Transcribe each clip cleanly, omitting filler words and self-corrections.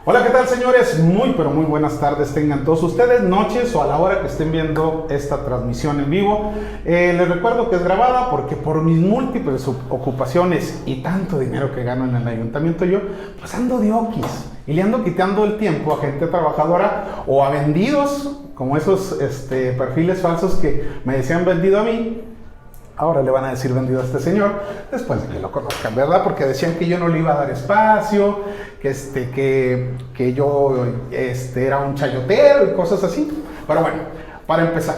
Hola, ¿qué tal, señores? Muy, pero muy buenas tardes tengan todos ustedes, noches o a la hora que estén viendo esta transmisión en vivo. Les recuerdo que es grabada porque por mis múltiples ocupaciones y tanto dinero que gano en el ayuntamiento yo, pues ando de oquis y le ando quitando el tiempo a gente trabajadora o a vendidos, como esos perfiles falsos que me decían vendido a mí. Ahora le van a decir vendido a este señor, después de que lo conozcan, ¿verdad? Porque decían que yo no le iba a dar espacio, que yo era un chayotero y cosas así. Pero bueno, para empezar,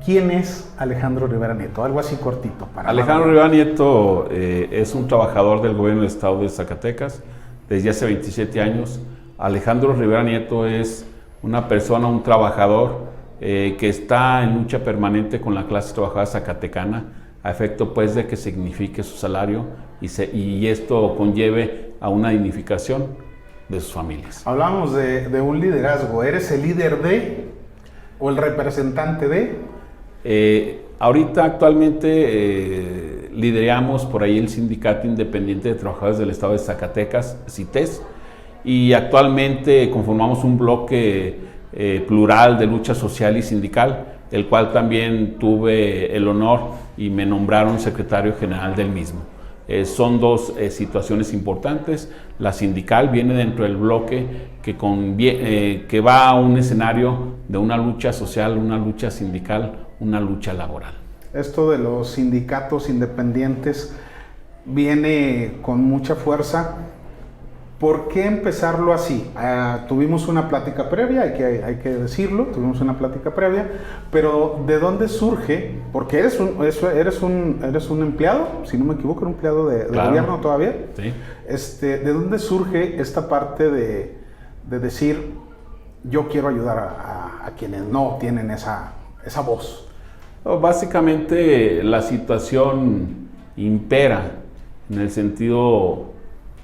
¿quién es Alejandro Rivera Nieto? Algo así cortito. Alejandro Rivera Nieto es un trabajador del gobierno del estado de Zacatecas desde hace 27 años. Alejandro Rivera Nieto es una persona, un trabajador que está en lucha permanente con la clase trabajadora zacatecana a efecto pues de que signifique su salario y esto conlleve a una dignificación de sus familias. Hablamos de un liderazgo. ¿Eres el líder de o el representante de? Ahorita actualmente lideramos por ahí el Sindicato Independiente de Trabajadores del Estado de Zacatecas, CITES, y actualmente conformamos un bloque plural de lucha social y sindical, el cual también tuve el honor y me nombraron secretario general del mismo. Son dos situaciones importantes. La sindical viene dentro del bloque que va a un escenario de una lucha social, una lucha sindical, una lucha laboral. Esto de los sindicatos independientes viene con mucha fuerza. ¿Por qué empezarlo así? Tuvimos una plática previa, hay que decirlo, tuvimos una plática previa, pero ¿de dónde surge? Porque eres un empleado, si no me equivoco, un empleado de claro. Gobierno todavía. Sí. ¿De dónde surge esta parte de decir, yo quiero ayudar a quienes no tienen esa voz? Básicamente la situación impera en el sentido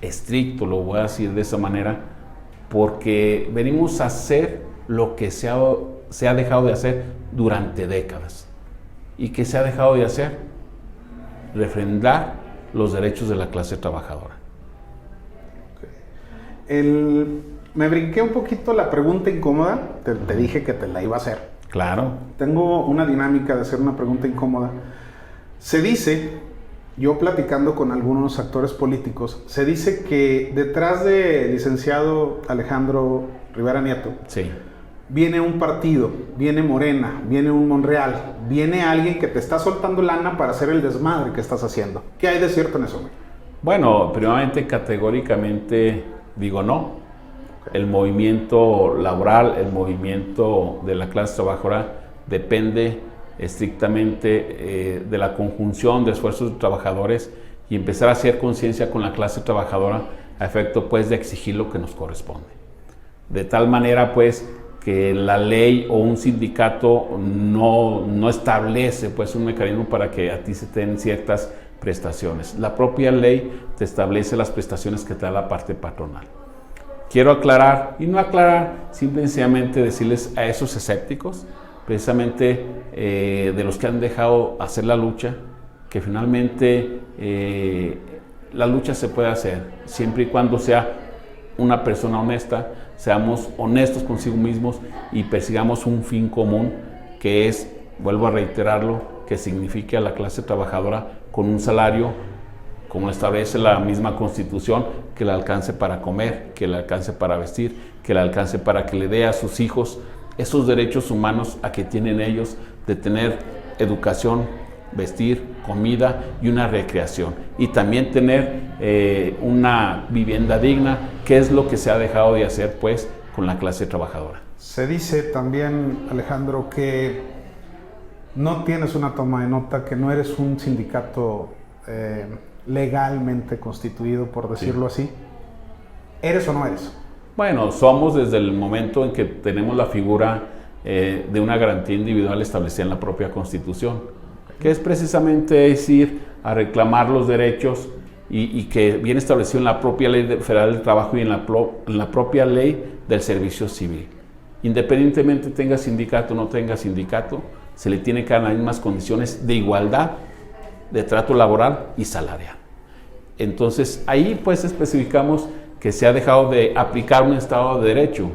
estricto, lo voy a decir de esa manera, porque venimos a hacer lo que se ha dejado de hacer durante décadas. ¿Y qué se ha dejado de hacer? Refrendar los derechos de la clase trabajadora. Me brinqué un poquito la pregunta incómoda, te dije que te la iba a hacer. Claro. Tengo una dinámica de hacer una pregunta incómoda. Se dice, yo platicando con algunos actores políticos, se dice que detrás de licenciado Alejandro Rivera Nieto, sí, viene un partido, viene Morena, viene un Monreal, viene alguien que te está soltando lana para hacer el desmadre que estás haciendo. ¿Qué hay de cierto en eso? Bueno, primeramente categóricamente digo no. El movimiento laboral, el movimiento de la clase trabajadora depende estrictamente de la conjunción de esfuerzos de trabajadores y empezar a hacer conciencia con la clase trabajadora a efecto pues de exigir lo que nos corresponde. De tal manera pues que la ley o un sindicato no establece pues un mecanismo para que a ti se te den ciertas prestaciones. La propia ley te establece las prestaciones que te da la parte patronal. Quiero aclarar, y no aclarar, simplemente decirles a esos escépticos, precisamente de los que han dejado hacer la lucha, que finalmente la lucha se puede hacer siempre y cuando sea una persona honesta, seamos honestos consigo mismos y persigamos un fin común que es, vuelvo a reiterarlo, que signifique a la clase trabajadora con un salario, como establece la misma Constitución, que le alcance para comer, que le alcance para vestir, que le alcance para que le dé a sus hijos esos derechos humanos a que tienen ellos de tener educación, vestir, comida y una recreación. Y también tener una vivienda digna, que es lo que se ha dejado de hacer pues con la clase trabajadora. Se dice también, Alejandro, que no tienes una toma de nota, que no eres un sindicato legalmente constituido, por decirlo así. ¿Eres o no eres? Bueno, somos desde el momento en que tenemos la figura de una garantía individual establecida en la propia Constitución, que es precisamente ir a reclamar los derechos y que viene establecido en la propia Ley Federal del Trabajo y en la propia Ley del Servicio Civil. Independientemente tenga sindicato o no tenga sindicato, se le tiene que dar las mismas condiciones de igualdad, de trato laboral y salarial. Entonces ahí pues especificamos que se ha dejado de aplicar un Estado de Derecho.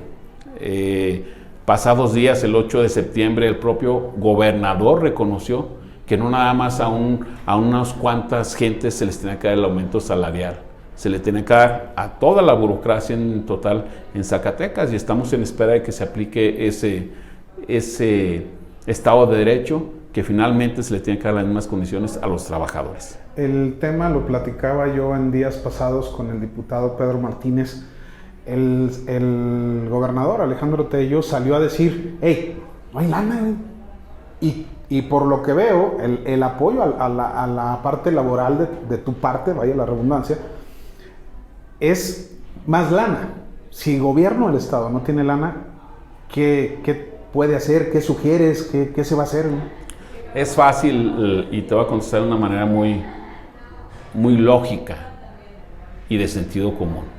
Pasados días, el 8 de septiembre, el propio gobernador reconoció que no nada más a unas cuantas gentes se les tenía que dar el aumento salarial, se le tiene que dar a toda la burocracia en total en Zacatecas, y estamos en espera de que se aplique ese Estado de Derecho, que finalmente se le tiene que dar las mismas condiciones a los trabajadores. El tema lo platicaba yo en días pasados con el diputado Pedro Martínez. El gobernador Alejandro Tello salió a decir, hey, no hay lana, y por lo que veo, el apoyo a la parte laboral de tu parte, vaya la redundancia, es más lana. Si el gobierno del estado no tiene lana, ¿qué puede hacer? ¿Qué sugieres? ¿Qué se va a hacer? Es fácil, y te voy a contestar de una manera muy lógica y de sentido común.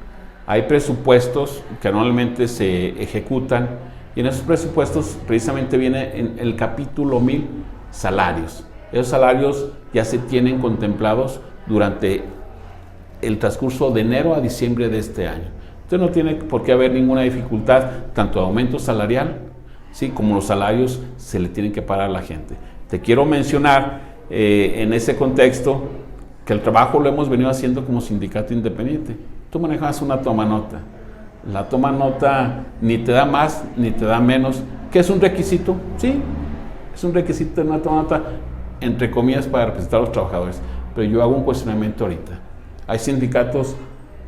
Hay presupuestos que anualmente se ejecutan, y en esos presupuestos precisamente viene en el capítulo 1000 salarios. Esos salarios ya se tienen contemplados durante el transcurso de enero a diciembre de este año. Entonces no tiene por qué haber ninguna dificultad, tanto de aumento salarial, ¿sí?, como los salarios se le tienen que pagar a la gente. Te quiero mencionar en ese contexto que el trabajo lo hemos venido haciendo como sindicato independiente. Tú manejas una toma nota. La toma nota ni te da más ni te da menos. ¿Qué es un requisito? Sí, es un requisito de una toma nota, entre comillas, para representar a los trabajadores. Pero yo hago un cuestionamiento ahorita. Hay sindicatos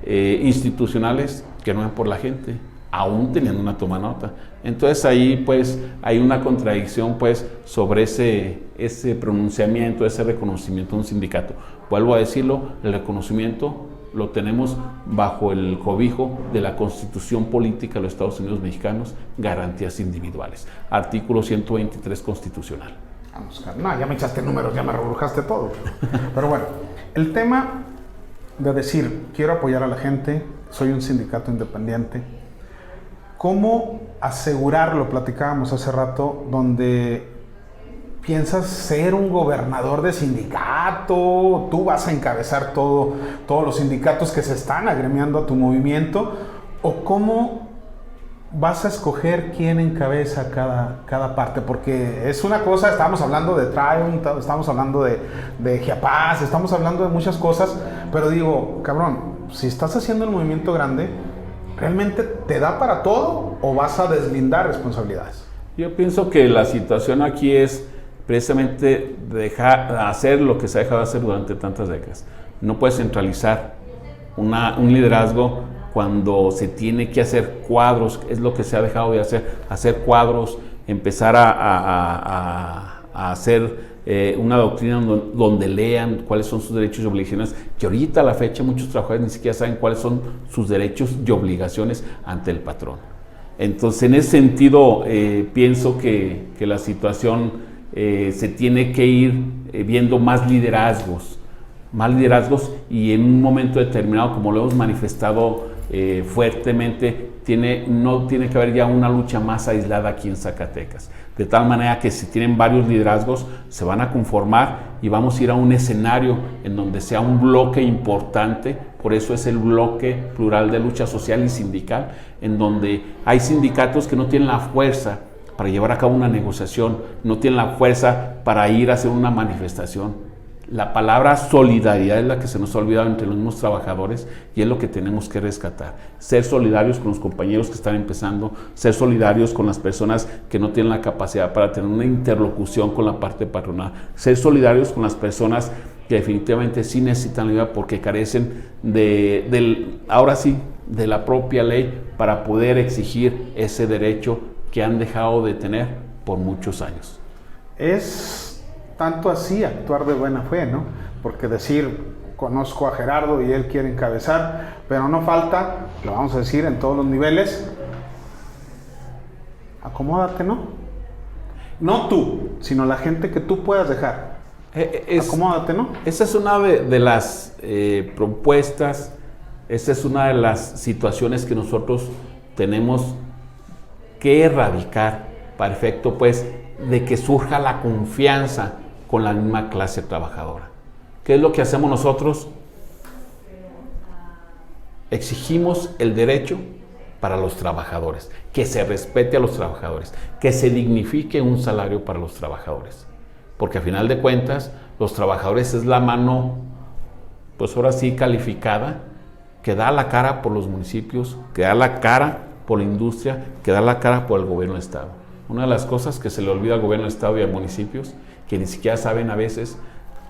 institucionales que no van por la gente, aún teniendo una toma nota. Entonces ahí pues hay una contradicción pues sobre ese pronunciamiento, ese reconocimiento de un sindicato. Vuelvo a decirlo, el reconocimiento lo tenemos bajo el cobijo de la Constitución Política de los Estados Unidos Mexicanos, garantías individuales, artículo 123 constitucional. Vamos, no, ya me echaste números, ya me rebrujaste todo. Pero bueno, el tema de decir, quiero apoyar a la gente, soy un sindicato independiente, ¿cómo asegurarlo? Platicábamos hace rato, donde piensas ser un gobernador de sindicato, tú vas a encabezar todos los sindicatos que se están agremiando a tu movimiento, o cómo vas a escoger quién encabeza cada parte, porque es una cosa, estamos hablando de Triumph, estamos hablando de Chiapas, estamos hablando de muchas cosas, pero digo, cabrón, si estás haciendo el movimiento grande, ¿realmente te da para todo o vas a deslindar responsabilidades? Yo pienso que la situación aquí es precisamente hacer lo que se ha dejado de hacer durante tantas décadas. No puedes centralizar un liderazgo cuando se tiene que hacer cuadros, es lo que se ha dejado de hacer cuadros, empezar a hacer una doctrina donde lean cuáles son sus derechos y obligaciones, que ahorita a la fecha muchos trabajadores ni siquiera saben cuáles son sus derechos y obligaciones ante el patrón. Entonces, en ese sentido, pienso que la situación se tiene que ir viendo más liderazgos, y en un momento determinado, como lo hemos manifestado fuertemente, no tiene que haber ya una lucha más aislada aquí en Zacatecas, de tal manera que si tienen varios liderazgos se van a conformar y vamos a ir a un escenario en donde sea un bloque importante. Por eso es el bloque plural de lucha social y sindical, en donde hay sindicatos que no tienen la fuerza para llevar a cabo una negociación, no tienen la fuerza para ir a hacer una manifestación. La palabra solidaridad es la que se nos ha olvidado entre los mismos trabajadores, y es lo que tenemos que rescatar. Ser solidarios con los compañeros que están empezando, ser solidarios con las personas que no tienen la capacidad para tener una interlocución con la parte patronal, ser solidarios con las personas que definitivamente sí necesitan ayuda porque carecen ahora sí, de la propia ley para poder exigir ese derecho que han dejado de tener por muchos años. Es tanto así actuar de buena fe, ¿no? Porque decir, conozco a Gerardo y él quiere encabezar, pero no falta, lo vamos a decir en todos los niveles, acomódate, ¿no? No tú, sino la gente que tú puedas dejar. Acomódate, ¿no? Esa es una de las propuestas, esa es una de las situaciones que nosotros tenemos que erradicar para efecto, pues, de que surja la confianza con la misma clase trabajadora. ¿Qué es lo que hacemos nosotros? Exigimos el derecho para los trabajadores, que se respete a los trabajadores, que se dignifique un salario para los trabajadores. Porque a final de cuentas, los trabajadores es la mano, pues ahora sí calificada, que da la cara por los municipios, que da la cara por la industria, que da la cara por el gobierno del Estado. Una de las cosas que se le olvida al gobierno del Estado y a municipios, que ni siquiera saben a veces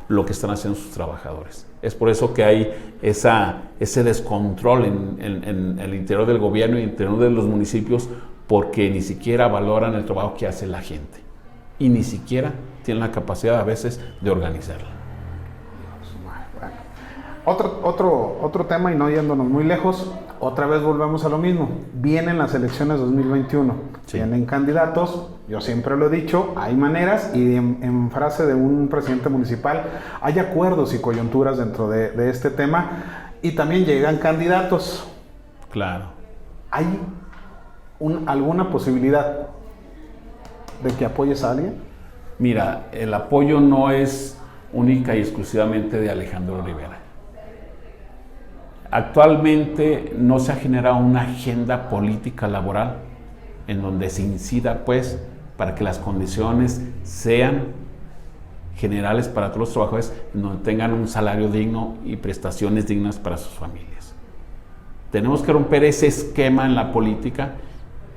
lo que están haciendo sus trabajadores. Es por eso que hay ese descontrol en el interior del gobierno y en el interior de los municipios, porque ni siquiera valoran el trabajo que hace la gente y ni siquiera tienen la capacidad a veces de organizarla. Otro tema, y no yéndonos muy lejos, otra vez volvemos a lo mismo. Vienen las elecciones 2021, sí. Vienen candidatos, yo siempre lo he dicho, hay maneras, y en frase de un presidente municipal, hay acuerdos y coyunturas dentro de este tema, y también llegan candidatos. Claro. ¿Hay alguna posibilidad de que apoyes a alguien? Mira, el apoyo no es única y exclusivamente de Alejandro Rivera. Actualmente no se ha generado una agenda política laboral en donde se incida, pues, para que las condiciones sean generales para todos los trabajadores, en donde tengan un salario digno y prestaciones dignas para sus familias. Tenemos que romper ese esquema en la política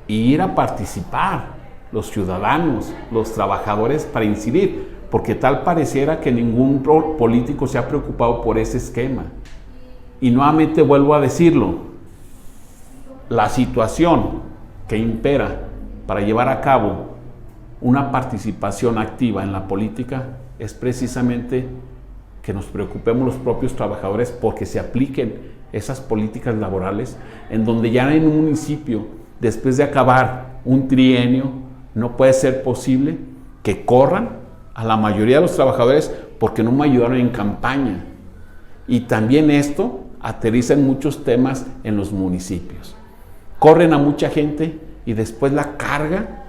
e ir a participar los ciudadanos, los trabajadores, para incidir, porque tal pareciera que ningún político se ha preocupado por ese esquema. Y nuevamente vuelvo a decirlo, la situación que impera para llevar a cabo una participación activa en la política es precisamente que nos preocupemos los propios trabajadores porque se apliquen esas políticas laborales en donde ya en un municipio, después de acabar un trienio, no puede ser posible que corran a la mayoría de los trabajadores porque no me ayudaron en campaña. Y también esto aterriza en muchos temas en los municipios. Corren a mucha gente y después la carga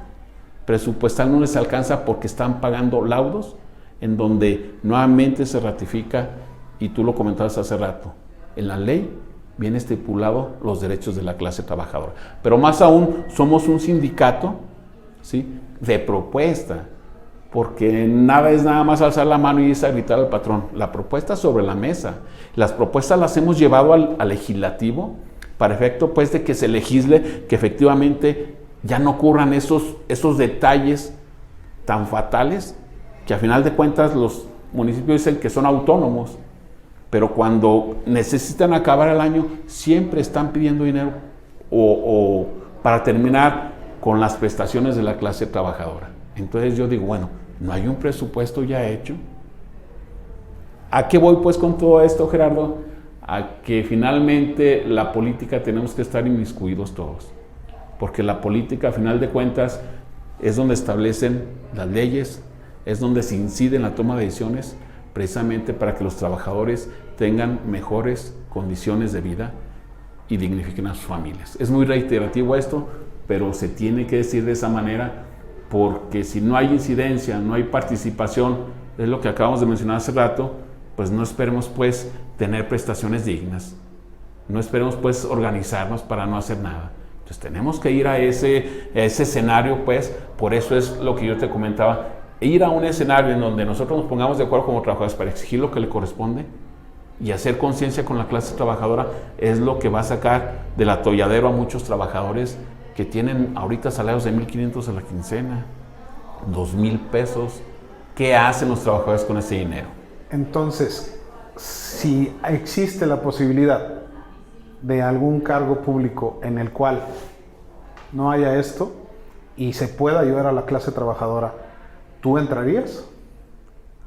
presupuestal no les alcanza porque están pagando laudos en donde nuevamente se ratifica, y tú lo comentabas hace rato, en la ley viene estipulado los derechos de la clase trabajadora. Pero más aún, somos un sindicato, ¿sí?, de propuesta, porque nada es nada más alzar la mano y irse a gritar al patrón. La propuesta sobre la mesa. Las propuestas las hemos llevado al legislativo para efecto, pues, de que se legisle, que efectivamente ya no ocurran esos detalles tan fatales, que a final de cuentas los municipios dicen que son autónomos, pero cuando necesitan acabar el año siempre están pidiendo dinero o para terminar con las prestaciones de la clase trabajadora. Entonces yo digo, bueno, ¿no hay un presupuesto ya hecho? ¿A qué voy pues con todo esto, Gerardo? A que finalmente la política tenemos que estar inmiscuidos todos, porque la política a final de cuentas es donde establecen las leyes, es donde se incide en la toma de decisiones, precisamente para que los trabajadores tengan mejores condiciones de vida y dignifiquen a sus familias. Es muy reiterativo esto, pero se tiene que decir de esa manera, porque si no hay incidencia, no hay participación, es lo que acabamos de mencionar hace rato, pues no esperemos pues tener prestaciones dignas, no esperemos pues organizarnos para no hacer nada. Entonces tenemos que ir a ese escenario, pues, por eso es lo que yo te comentaba, ir a un escenario en donde nosotros nos pongamos de acuerdo como trabajadores para exigir lo que le corresponde y hacer conciencia con la clase trabajadora, es lo que va a sacar del atolladero a muchos trabajadores que tienen ahorita salarios de 1,500 a la quincena, 2,000 pesos. ¿Qué hacen los trabajadores con ese dinero? Entonces, si existe la posibilidad de algún cargo público en el cual no haya esto y se pueda ayudar a la clase trabajadora, ¿tú entrarías?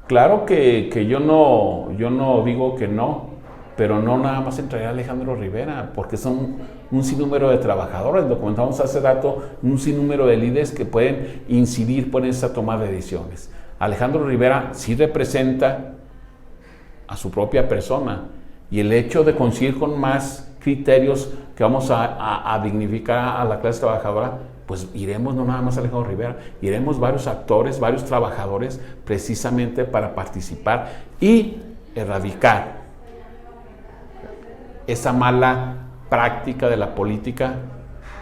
Claro que yo no digo que no, pero no nada más entraría Alejandro Rivera, porque son un sinnúmero de trabajadores, lo comentamos hace rato, un sinnúmero de líderes que pueden incidir por esa toma de decisiones. Alejandro Rivera sí representa a su propia persona, y el hecho de conseguir con más criterios que vamos a dignificar a la clase trabajadora, pues iremos no nada más Alejandro Rivera, iremos varios actores, varios trabajadores, precisamente para participar y erradicar esa mala práctica de la política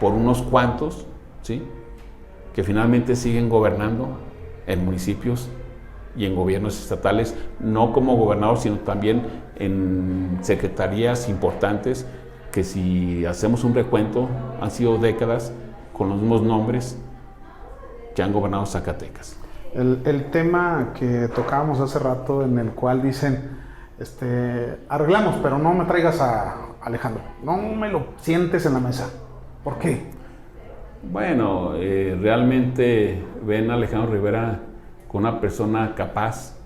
por unos cuantos, ¿sí?, que finalmente siguen gobernando en municipios y en gobiernos estatales, no como gobernador, sino también en secretarías importantes, que si hacemos un recuento, han sido décadas con los mismos nombres que han gobernado Zacatecas. El tema que tocábamos hace rato, en el cual dicen, arreglamos, pero no me traigas a Alejandro, no me lo sientes en la mesa. ¿Por qué? Bueno, realmente ven a Alejandro Rivera con una persona capaz,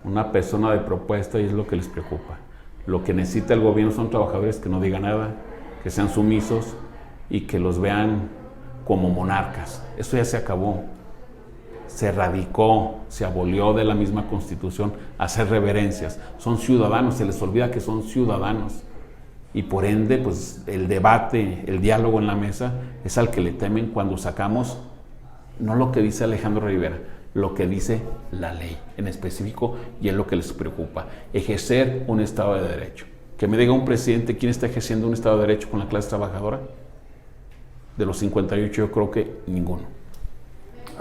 una persona de propuesta, y es lo que les preocupa. Lo que necesita el gobierno son trabajadores que no digan nada, que sean sumisos y que los vean como monarcas. Eso ya se acabó. Se erradicó, se abolió de la misma Constitución hacer reverencias. Son ciudadanos, se les olvida que son ciudadanos. Y por ende, pues el debate, el diálogo en la mesa es al que le temen cuando sacamos no lo que dice Alejandro Rivera, lo que dice la ley en específico, y es lo que les preocupa: ejercer un Estado de Derecho. Que me diga un presidente quién está ejerciendo un Estado de Derecho con la clase trabajadora. De los 58 yo creo que ninguno.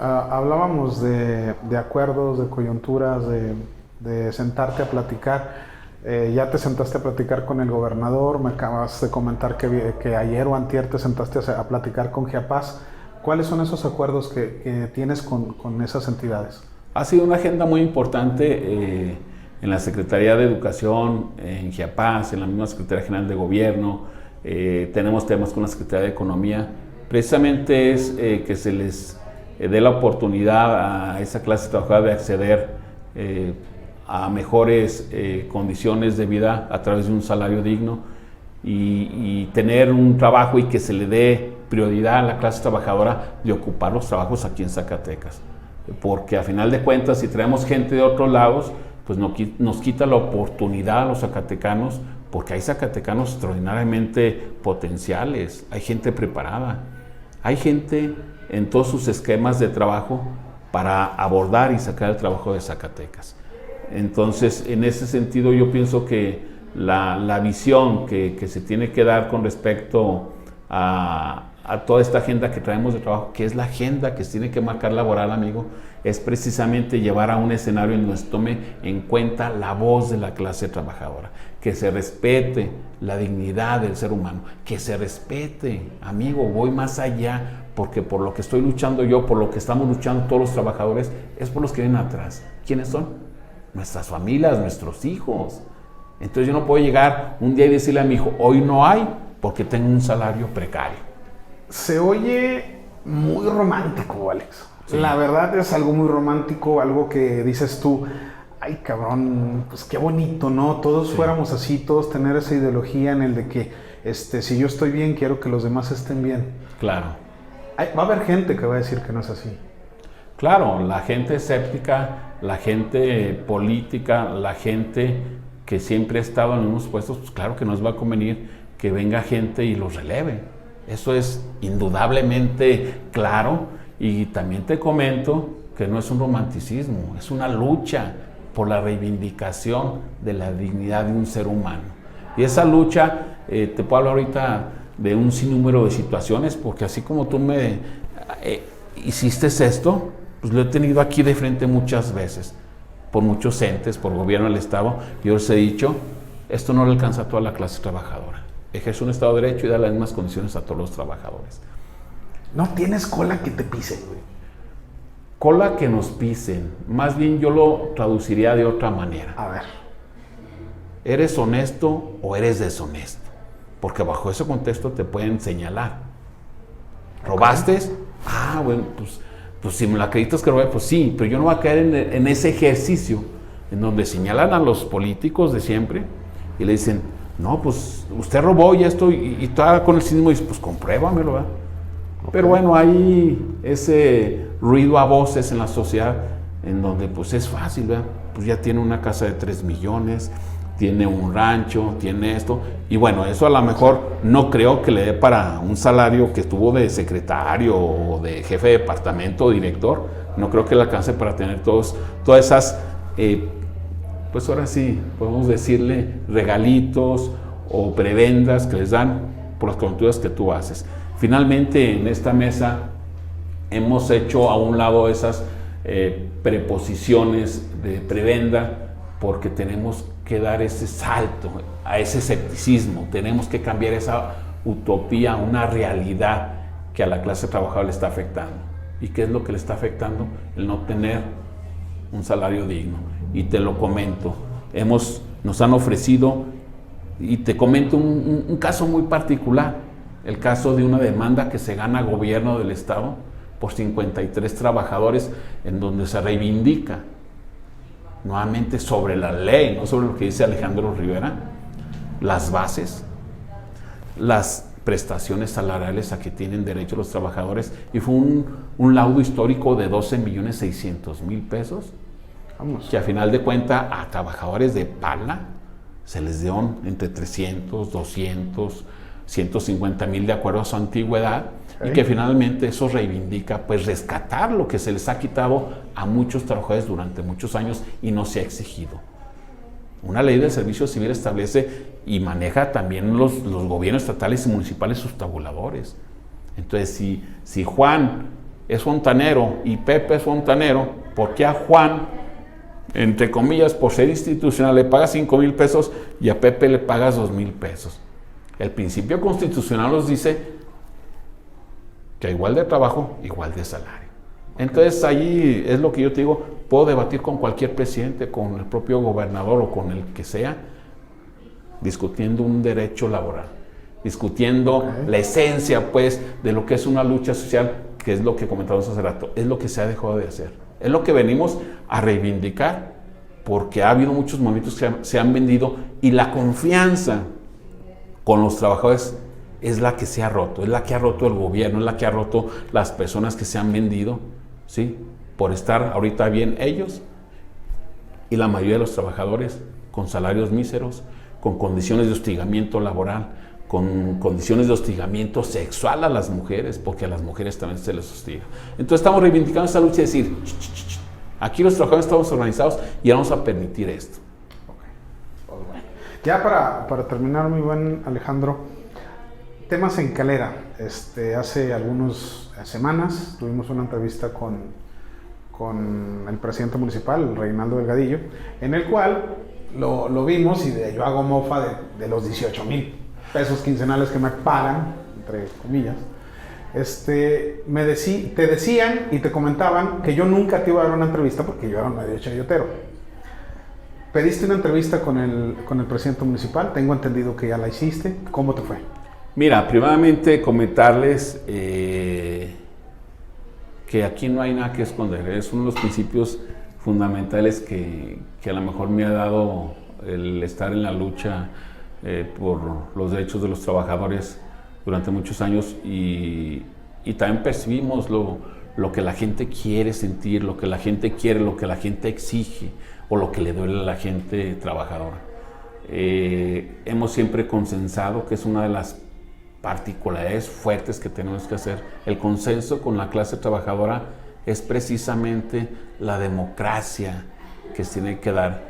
Hablábamos de acuerdos, de coyunturas, de sentarte a platicar. Ya te sentaste a platicar con el gobernador, me acabas de comentar que ayer o antier te sentaste a platicar con Giapaz. ¿Cuáles son esos acuerdos que tienes con esas entidades? Ha sido una agenda muy importante en la Secretaría de Educación, en Giapaz, en la misma Secretaría General de Gobierno. Tenemos temas con la Secretaría de Economía. Precisamente es que se les dé la oportunidad a esa clase trabajadora de acceder a mejores condiciones de vida a través de un salario digno y tener un trabajo, y que se le dé prioridad a la clase trabajadora de ocupar los trabajos aquí en Zacatecas. Porque a final de cuentas, si traemos gente de otros lados, pues nos quita la oportunidad a los zacatecanos, porque hay zacatecanos extraordinariamente potenciales, hay gente preparada, hay gente en todos sus esquemas de trabajo para abordar y sacar el trabajo de Zacatecas. Entonces, en ese sentido, yo pienso que la visión que se tiene que dar con respecto a toda esta agenda que traemos de trabajo, que es la agenda que se tiene que marcar laboral, amigo, es precisamente llevar a un escenario en donde se tome en cuenta la voz de la clase trabajadora, que se respete la dignidad del ser humano, que se respete, amigo, voy más allá, porque por lo que estoy luchando yo, por lo que estamos luchando todos los trabajadores, es por los que vienen atrás. ¿Quiénes son? Nuestras familias, nuestros hijos. Entonces yo no puedo llegar un día y decirle a mi hijo, hoy no hay porque tengo un salario precario. Se oye muy romántico, Alex. Sí. La verdad es algo muy romántico, algo que dices tú, ay cabrón, pues qué bonito, ¿no? Todos fuéramos así, todos tener esa ideología en el de que si yo estoy bien, quiero que los demás estén bien. Claro. Va a haber gente que va a decir que no es así. Claro, la gente escéptica, la gente política, la gente que siempre ha estado en unos puestos, pues claro que nos va a convenir que venga gente y los releve. Eso es indudablemente claro, y también te comento que no es un romanticismo, es una lucha por la reivindicación de la dignidad de un ser humano. Y esa lucha, te puedo hablar ahorita de un sinnúmero de situaciones, porque así como tú me hiciste esto, pues lo he tenido aquí de frente muchas veces, por muchos entes, por gobierno del Estado. Yo les he dicho, esto no le alcanza a toda la clase trabajadora. Ejerce un Estado de Derecho y da las mismas condiciones a todos los trabajadores. No tienes cola que te pisen, güey. Cola que nos pisen. Más bien yo lo traduciría de otra manera. A ver. ¿Eres honesto o eres deshonesto? Porque bajo ese contexto te pueden señalar. ¿Robaste? Ah, bueno, pues si me lo acreditas que robé, pues sí, pero yo no voy a caer en ese ejercicio en donde señalan a los políticos de siempre y le dicen, no, pues usted robó y esto, y está con el cinismo y dice, pues compruébamelo, ¿verdad? Okay. Pero bueno, hay ese ruido a voces en la sociedad en donde pues es fácil, ¿verdad? Pues ya tiene una casa de 3 millones, tiene un rancho, tiene esto, y bueno, eso a lo mejor no creo que le dé para un salario que tuvo de secretario o de jefe de departamento o director, no creo que le alcance para tener todas esas, pues ahora sí, podemos decirle regalitos o prebendas que les dan, por las coberturas que tú haces. Finalmente, en esta mesa hemos hecho a un lado esas preposiciones de prebenda, porque tenemos que dar ese salto a ese escepticismo, tenemos que cambiar esa utopía a una realidad que a la clase trabajadora le está afectando. ¿Y qué es lo que le está afectando? El no tener un salario digno. Y te lo comento, nos han ofrecido, y te comento un caso muy particular, el caso de una demanda que se gana gobierno del estado por 53 trabajadores, en donde se reivindica nuevamente sobre la ley, no sobre lo que dice Alejandro Rivera, las bases, las prestaciones salariales a que tienen derecho los trabajadores, y fue un laudo histórico de 12.600.000 pesos, que a final de cuentas a trabajadores de pala se les dio entre 300, 200, 150.000 de acuerdo a su antigüedad, y que finalmente eso reivindica pues rescatar lo que se les ha quitado a muchos trabajadores durante muchos años y no se ha exigido. Una ley del servicio civil establece y maneja también los gobiernos estatales y municipales sus tabuladores. Entonces, si Juan es fontanero y Pepe es fontanero, ¿por qué a Juan, entre comillas, por ser institucional, le pagas 5,000 pesos y a Pepe le pagas 2,000 pesos? El principio constitucional nos dice que igual de trabajo, igual de salario. Entonces ahí es lo que yo te digo, puedo debatir con cualquier presidente, con el propio gobernador o con el que sea, discutiendo un derecho laboral, discutiendo la esencia pues de lo que es una lucha social, que es lo que comentamos hace rato, es lo que se ha dejado de hacer, es lo que venimos a reivindicar, porque ha habido muchos movimientos que se han vendido y la confianza con los trabajadores es la que se ha roto, es la que ha roto el gobierno, es la que ha roto las personas que se han vendido, ¿sí? Por estar ahorita bien ellos y la mayoría de los trabajadores con salarios míseros, con condiciones de hostigamiento laboral, con condiciones de hostigamiento sexual a las mujeres, porque a las mujeres también se les hostiga. Entonces estamos reivindicando esta lucha y decir, aquí los trabajadores estamos organizados y vamos a permitir esto. Pues bueno. Ya para terminar, mi buen Alejandro, temas en Calera. Hace algunas semanas tuvimos una entrevista con el presidente municipal, Reinaldo Delgadillo, en el cual lo vimos y yo hago mofa de los 18,000 pesos quincenales que me pagan, entre comillas. Te decían y te comentaban que yo nunca te iba a dar una entrevista porque yo era medio chayotero. Pediste una entrevista con el presidente municipal, tengo entendido que ya la hiciste. ¿Cómo te fue? Mira, primeramente comentarles que aquí no hay nada que esconder. Es uno de los principios fundamentales que a lo mejor me ha dado el estar en la lucha por los derechos de los trabajadores durante muchos años, y también percibimos lo que la gente quiere sentir, lo que la gente quiere, lo que la gente exige o lo que le duele a la gente trabajadora. Hemos siempre consensado que es una de las particularidades fuertes que tenemos que hacer. El consenso con la clase trabajadora es precisamente la democracia que se tiene que dar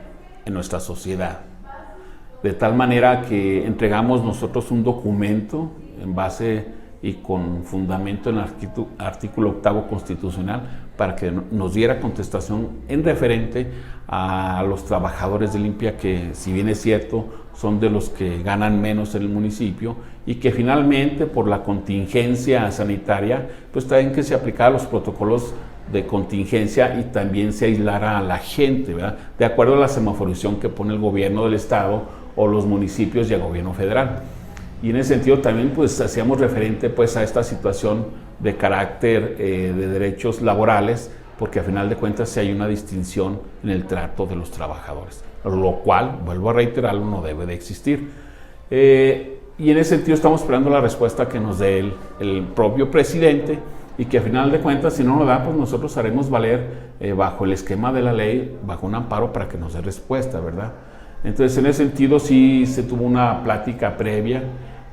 en nuestra sociedad. De tal manera que entregamos nosotros un documento en base y con fundamento en el artículo 8 constitucional para que nos diera contestación en referente a los trabajadores de Limpia, que si bien es cierto son de los que ganan menos en el municipio, y que finalmente por la contingencia sanitaria pues también que se aplicaran los protocolos de contingencia y también se aislara a la gente, ¿verdad? De acuerdo a la semaforización que pone el gobierno del estado o los municipios y el gobierno federal. Y en ese sentido también pues hacíamos referente pues a esta situación de carácter de derechos laborales, porque a final de cuentas sí hay una distinción en el trato de los trabajadores, lo cual, vuelvo a reiterarlo, no debe de existir. Y en ese sentido estamos esperando la respuesta que nos dé el propio presidente, y que a final de cuentas, si no nos da, pues nosotros haremos valer bajo el esquema de la ley, bajo un amparo para que nos dé respuesta, ¿verdad? Entonces, en ese sentido sí se tuvo una plática previa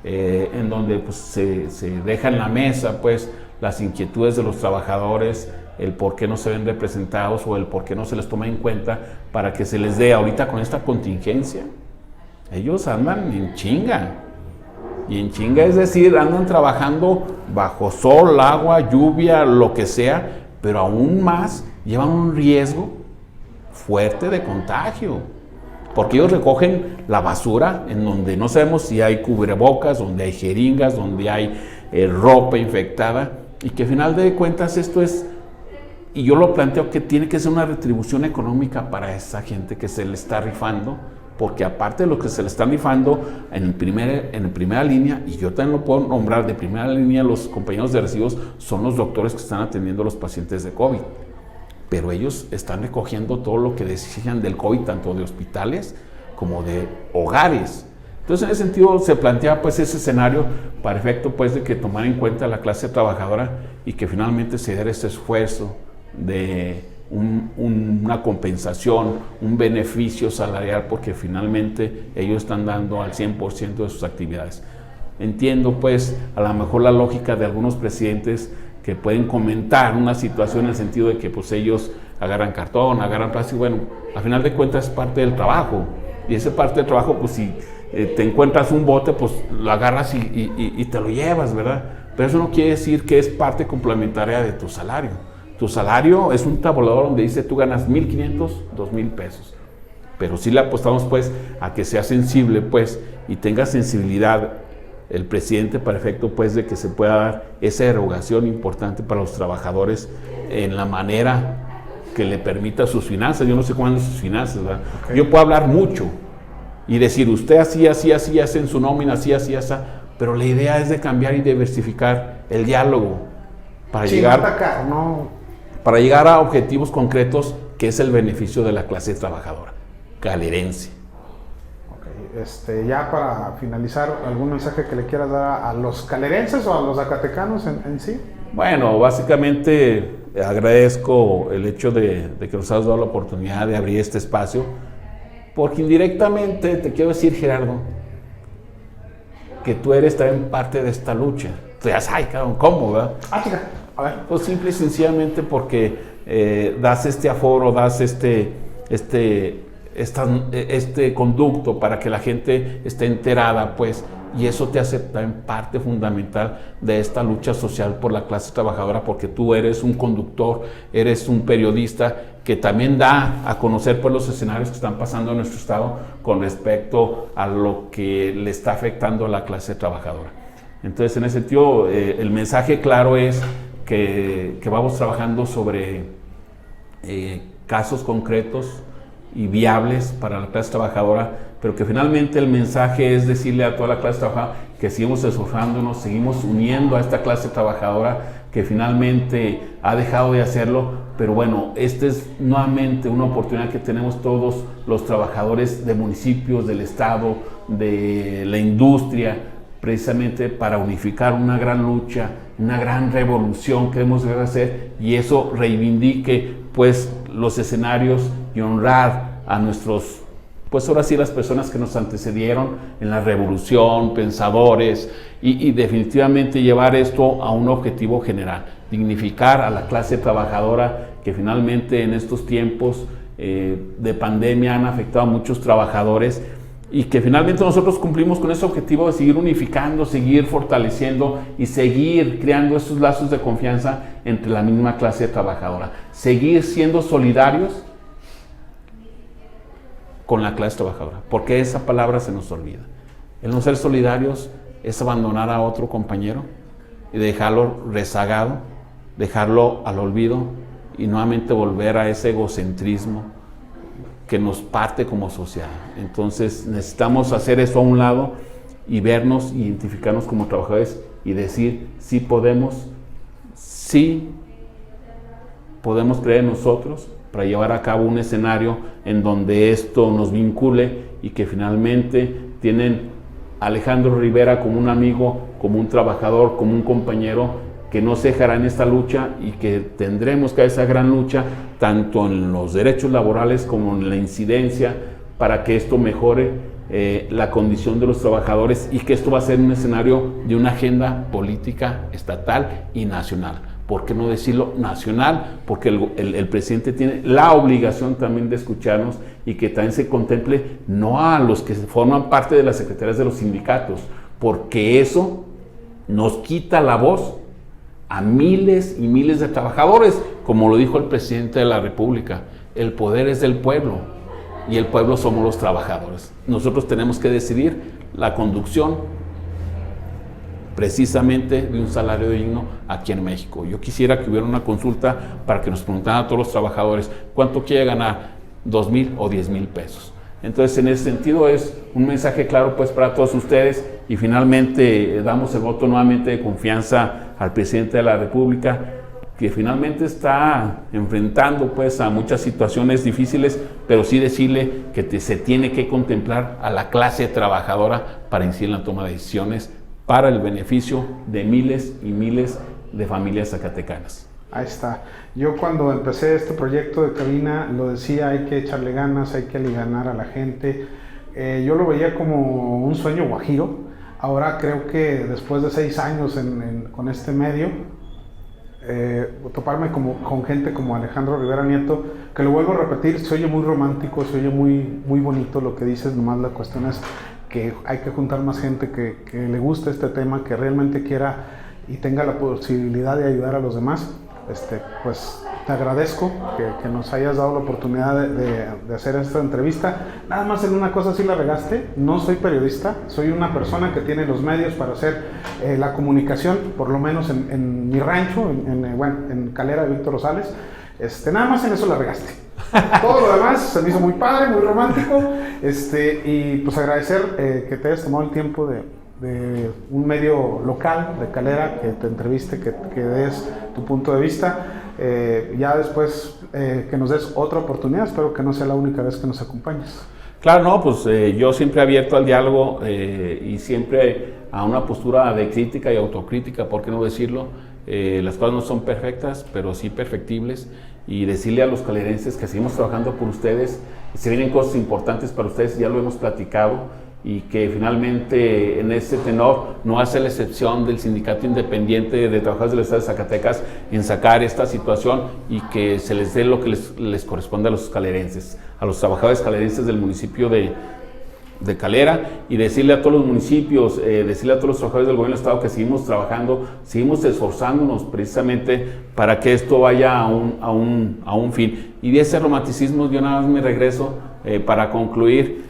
en donde pues, se deja en la mesa pues las inquietudes de los trabajadores, el por qué no se ven representados o el por qué no se les toma en cuenta para que se les dé ahorita con esta contingencia. Ellos andan en chinga. Y en chinga, es decir, andan trabajando bajo sol, agua, lluvia, lo que sea, pero aún más llevan un riesgo fuerte de contagio. Porque ellos recogen la basura en donde no sabemos si hay cubrebocas, donde hay jeringas, donde hay ropa infectada. Y que al final de cuentas esto es, y yo lo planteo que tiene que ser una retribución económica para esa gente que se le está rifando. Porque aparte de lo que se le están rifando en primera línea, y yo también lo puedo nombrar de primera línea, los compañeros de residuos son los doctores que están atendiendo a los pacientes de COVID. Pero ellos están recogiendo todo lo que decían del COVID, tanto de hospitales como de hogares. Entonces, en ese sentido, se plantea pues ese escenario para efecto pues de que tomar en cuenta la clase trabajadora y que finalmente se diera ese esfuerzo de una compensación, un beneficio salarial, porque finalmente ellos están dando al 100% de sus actividades. Entiendo pues a lo mejor la lógica de algunos presidentes que pueden comentar una situación en el sentido de que pues ellos agarran cartón, agarran plástico. Bueno, al final de cuentas es parte del trabajo, y esa parte del trabajo pues si te encuentras un bote pues lo agarras y te lo llevas, ¿verdad? Pero eso no quiere decir que es parte complementaria de tu salario. Tu salario es un tabulador donde dice tú ganas 1,500, 2,000 pesos. Pero sí le apostamos pues a que sea sensible pues y tenga sensibilidad el presidente para efecto pues de que se pueda dar esa erogación importante para los trabajadores en la manera que le permita sus finanzas. Yo no sé cuándo sus finanzas, ¿verdad? Okay. Yo puedo hablar mucho y decir usted así, hace en su nómina, así, pero la idea es de cambiar y diversificar el diálogo para para llegar a objetivos concretos, que es el beneficio de la clase trabajadora calerense. Okay. Ya para finalizar, ¿algún mensaje que le quieras dar a los calerenses o a los zacatecanos en sí? Bueno, básicamente agradezco el hecho de que nos has dado la oportunidad de abrir este espacio, porque indirectamente te quiero decir, Gerardo, que tú eres también parte de esta lucha. Tú dices, ay, cabrón, ¿cómo, verdad? Chica. A ver. Pues simple y sencillamente porque das este aforo, das este conducto para que la gente esté enterada, pues, y eso te hace también parte fundamental de esta lucha social por la clase trabajadora, porque tú eres un conductor, eres un periodista que también da a conocer pues los escenarios que están pasando en nuestro estado con respecto a lo que le está afectando a la clase trabajadora. Entonces, en ese sentido, el mensaje claro es que vamos trabajando sobre casos concretos y viables para la clase trabajadora, pero que finalmente el mensaje es decirle a toda la clase trabajadora que seguimos esforzándonos, seguimos uniendo a esta clase trabajadora que finalmente ha dejado de hacerlo, pero bueno, esta es nuevamente una oportunidad que tenemos todos los trabajadores de municipios, del estado, de la industria, precisamente para unificar una gran lucha, una gran revolución que debemos hacer, y eso reivindique pues los escenarios y honrar a nuestros, pues ahora sí, las personas que nos antecedieron en la revolución, pensadores, y definitivamente llevar esto a un objetivo general, dignificar a la clase trabajadora que finalmente en estos tiempos de pandemia han afectado a muchos trabajadores, y que finalmente nosotros cumplimos con ese objetivo de seguir unificando, seguir fortaleciendo y seguir creando esos lazos de confianza entre la misma clase trabajadora. Seguir siendo solidarios con la clase trabajadora, porque esa palabra se nos olvida. El no ser solidarios es abandonar a otro compañero y dejarlo rezagado, dejarlo al olvido y nuevamente volver a ese egocentrismo que nos parte como sociedad. Entonces necesitamos hacer eso a un lado y vernos, identificarnos como trabajadores y decir sí podemos creer en nosotros para llevar a cabo un escenario en donde esto nos vincule y que finalmente tienen a Alejandro Rivera como un amigo, como un trabajador, como un compañero que no se dejará en esta lucha y que tendremos que esa gran lucha tanto en los derechos laborales como en la incidencia para que esto mejore la condición de los trabajadores y que esto va a ser un escenario de una agenda política estatal y nacional. ¿Por qué no decirlo nacional? Porque el presidente tiene la obligación también de escucharnos y que también se contemple no a los que forman parte de las secretarías de los sindicatos, porque eso nos quita la voz a miles y miles de trabajadores, como lo dijo el presidente de la República, el poder es del pueblo y el pueblo somos los trabajadores. Nosotros tenemos que decidir la conducción precisamente de un salario digno aquí en México. Yo quisiera que hubiera una consulta para que nos preguntaran a todos los trabajadores cuánto quiere ganar, 2,000 o 10,000 pesos. Entonces, en ese sentido es un mensaje claro pues para todos ustedes, y finalmente damos el voto nuevamente de confianza al presidente de la República, que finalmente está enfrentando pues a muchas situaciones difíciles, pero sí decirle que se tiene que contemplar a la clase trabajadora para incidir en la toma de decisiones para el beneficio de miles y miles de familias zacatecanas. Ahí está. Yo cuando empecé este proyecto de cabina lo decía, hay que echarle ganas, hay que alivianar a la gente. Yo lo veía como un sueño guajiro. Ahora creo que después de 6 años con este medio, toparme con gente como Alejandro Rivera Nieto, que lo vuelvo a repetir, se oye muy romántico, se oye muy bonito lo que dices, nomás la cuestión es que hay que juntar más gente que le guste este tema, que realmente quiera y tenga la posibilidad de ayudar a los demás. Pues te agradezco que nos hayas dado la oportunidad de hacer esta entrevista. Nada más en una cosa sí la regaste, no soy periodista, soy una persona que tiene los medios para hacer la comunicación, por lo menos en mi rancho, en Calera de Víctor Rosales. Nada más en eso la regaste. Todo lo demás se me hizo muy padre, muy romántico, y pues agradecer que te hayas tomado el tiempo de un medio local de Calera, que te entreviste, que des tu punto de vista. Ya después que nos des otra oportunidad, espero que no sea la única vez que nos acompañes. Claro, no, pues yo siempre abierto al diálogo y siempre a una postura de crítica y autocrítica, ¿por qué no decirlo? Las cosas no son perfectas, pero sí perfectibles, y decirle a los calerenses que seguimos trabajando por ustedes, se vienen cosas importantes para ustedes, ya lo hemos platicado, y que finalmente en este tenor no hace la excepción del Sindicato Independiente de Trabajadores del Estado de Zacatecas en sacar esta situación y que se les dé lo que les corresponde a los calerenses, a los trabajadores calerenses del municipio de Calera, y decirle a todos los municipios, decirle a todos los trabajadores del gobierno del Estado que seguimos trabajando, seguimos esforzándonos precisamente para que esto vaya a un fin. Y de ese romanticismo yo nada más me regreso para concluir.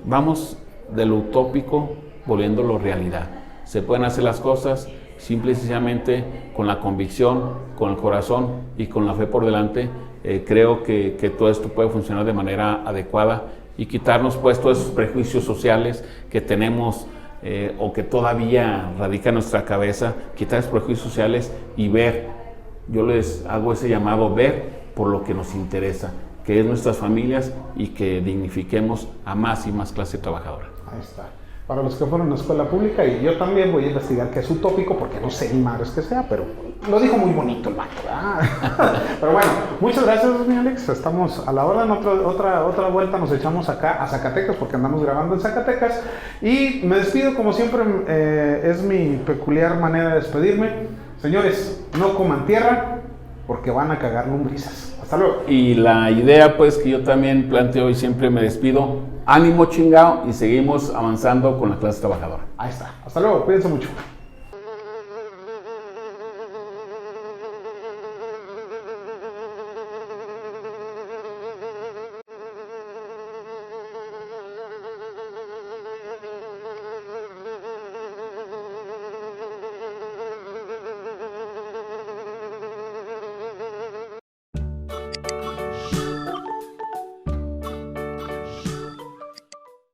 Vamos de lo utópico volviéndolo realidad. Se pueden hacer las cosas simple y sencillamente con la convicción, con el corazón y con la fe por delante. Creo que todo esto puede funcionar de manera adecuada y quitarnos pues todos esos prejuicios sociales que tenemos o que todavía radica en nuestra cabeza, quitar esos prejuicios sociales y ver, yo les hago ese llamado, ver por lo que nos interesa, que es nuestras familias, y que dignifiquemos a más y más clase trabajadora. Ahí está. Para los que fueron a la escuela pública, y yo también voy a investigar qué es utópico, porque no sé ni madres que sea, pero lo dijo muy bonito el vato, ¿verdad? Pero bueno, muchas gracias, mi Alex. Estamos a la orden, otra vuelta nos echamos acá a Zacatecas, porque andamos grabando en Zacatecas. Y me despido como siempre, es mi peculiar manera de despedirme. Señores, no coman tierra, porque van a cagar lombrices. Hasta luego. Y la idea pues que yo también planteo y siempre me despido, ánimo chingao, y seguimos avanzando con la clase trabajadora. Ahí está. Hasta luego, cuídense mucho.